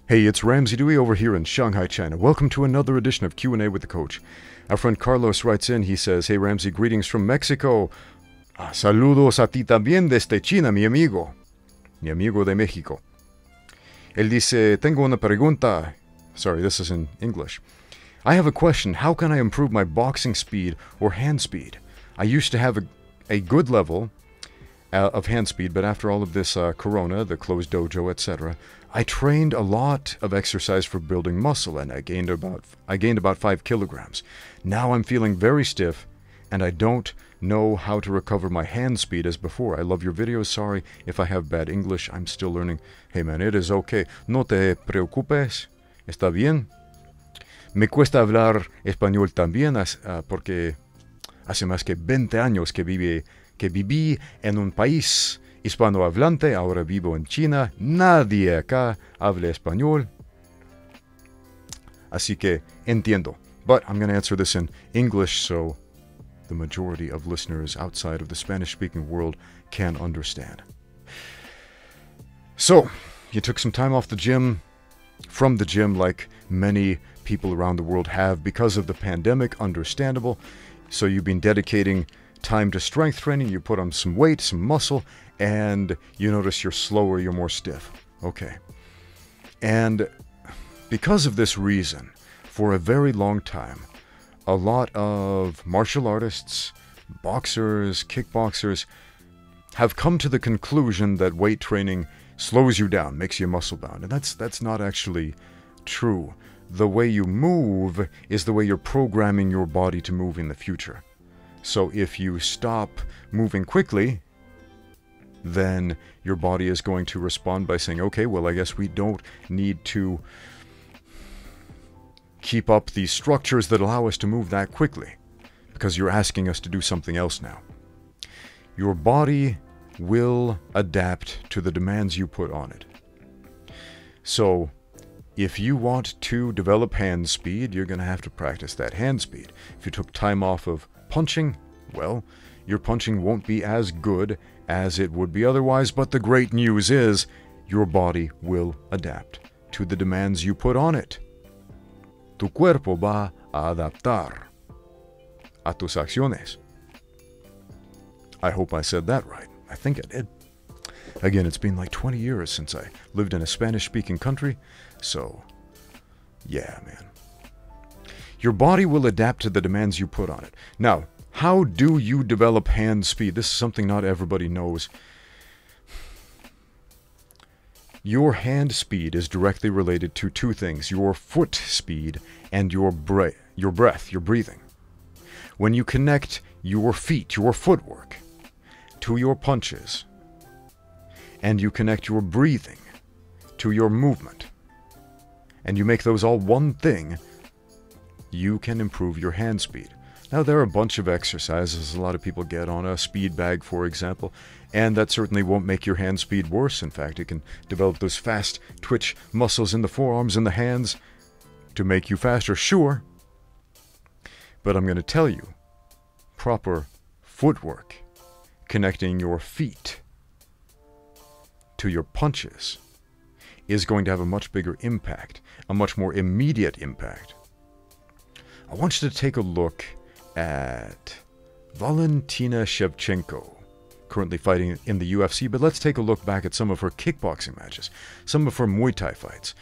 Hey, it's Ramsey Dewey over here in Shanghai, China. Welcome to another edition of Q&A with the Coach. Our friend Carlos writes in, he says, Hey Ramsey, greetings from Mexico. Saludos a ti también desde China, mi amigo de México. Él dice, tengo una pregunta. Sorry, this is in English. I have a question. How can I improve my boxing speed or hand speed? I used to have a good level of hand speed, but after all of this corona, the closed dojo, etc., I trained a lot of exercise for building muscle, and I gained about 5 kilograms. Now I'm feeling very stiff, and I don't know how to recover my hand speed as before. I love your videos. Sorry if I have bad English. I'm still learning. Hey man, it is okay. No te preocupes. Está bien. Me cuesta hablar español también porque hace más que 20 años que viví en un país hispanohablante, ahora vivo en China, nadie acá habla español, así que entiendo. But I'm going to answer this in English so the majority of listeners outside of the Spanish-speaking world can understand. So, you took some time off from the gym like many people around the world have because of the pandemic, understandable. So you've been dedicating time to strength training, you put on some weight, some muscle, and you notice you're slower, you're more stiff. Okay. And because of this reason, for a very long time, a lot of martial artists, boxers, kickboxers, have come to the conclusion that weight training slows you down, makes you muscle bound. And that's not actually true. The way you move is the way you're programming your body to move in the future. So if you stop moving quickly, then your body is going to respond by saying, okay, well, I guess we don't need to keep up these structures that allow us to move that quickly because you're asking us to do something else now. Your body will adapt to the demands you put on it. So if you want to develop hand speed, you're going to have to practice that hand speed. If you took time off of punching, well, your punching won't be as good as it would be otherwise, but the great news is your body will adapt to the demands you put on it. Tu cuerpo va a adaptar a tus acciones. I hope I said that right. I think I did. Again, it's been like 20 years since I lived in a Spanish-speaking country, so yeah, man. Your body will adapt to the demands you put on it. Now, how do you develop hand speed? This is something not everybody knows. Your hand speed is directly related to two things, your foot speed and your breath, your breathing. When you connect your feet, your footwork, to your punches, and you connect your breathing to your movement, and you make those all one thing, you can improve your hand speed. Now, there are a bunch of exercises a lot of people get on a speed bag, for example, and that certainly won't make your hand speed worse. In fact, it can develop those fast twitch muscles in the forearms and the hands to make you faster, sure. But I'm going to tell you, proper footwork, connecting your feet to your punches, is going to have a much bigger impact, a much more immediate impact. I want you to take a look at Valentina Shevchenko, currently fighting in the UFC, but let's take a look back at some of her kickboxing matches, some of her Muay Thai fights.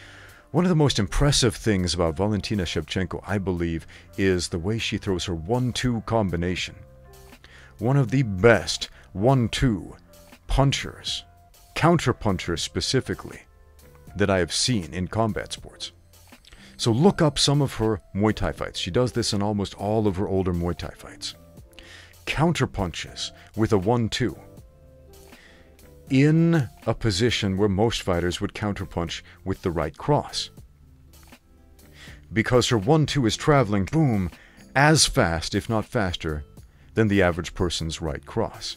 One of the most impressive things about Valentina Shevchenko, I believe, is the way she throws her 1-2 combination. One of the best 1-2 punchers, counter-punchers specifically, that I have seen in combat sports. So look up some of her Muay Thai fights. She does this in almost all of her older Muay Thai fights. Counter punches with a 1-2 in a position where most fighters would counter punch with the right cross. Because her 1-2 is traveling, boom, as fast, if not faster, than the average person's right cross.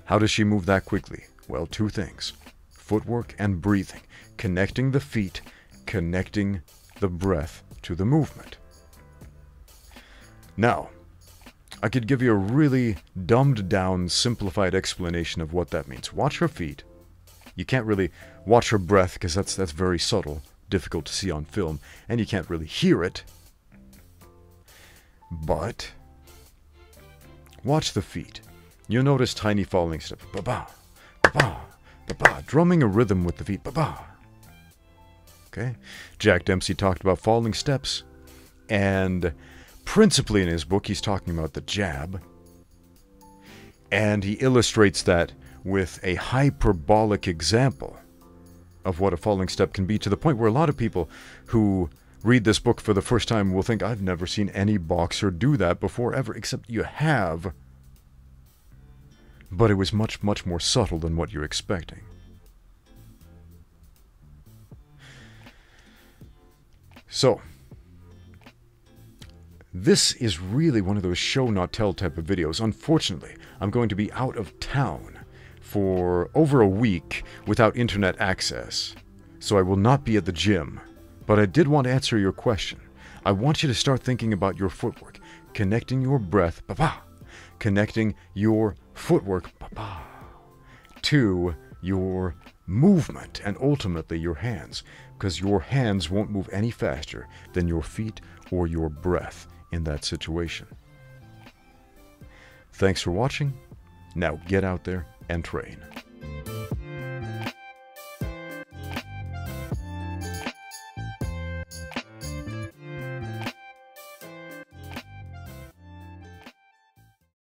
How does she move that quickly? Well, two things. Footwork and breathing. Connecting the feet, connecting the breath to the movement. Now, I could give you a really dumbed down, simplified explanation of what that means. Watch her feet You can't really watch her breath because that's very subtle, difficult to see on film, and you can't really hear it. But watch the feet. You'll notice tiny falling steps. Ba-ba, ba-ba, ba-ba, drumming a rhythm with the feet. Ba-ba. Okay? Jack Dempsey talked about falling steps, and principally in his book, he's talking about the jab, and he illustrates that with a hyperbolic example of what a falling step can be, to the point where a lot of people who read this book for the first time will think, I've never seen any boxer do that before ever, except you have. But it was much, much more subtle than what you're expecting. So, this is really one of those show not tell type of videos. Unfortunately, I'm going to be out of town for over a week without internet access, so I will not be at the gym. But I did want to answer your question. I want you to start thinking about your footwork, connecting your breath, ba-ba, connecting your footwork, ba-ba, to your movement and ultimately your hands, because your hands won't move any faster than your feet or your breath in that situation. Thanks for watching. Now get out there and train.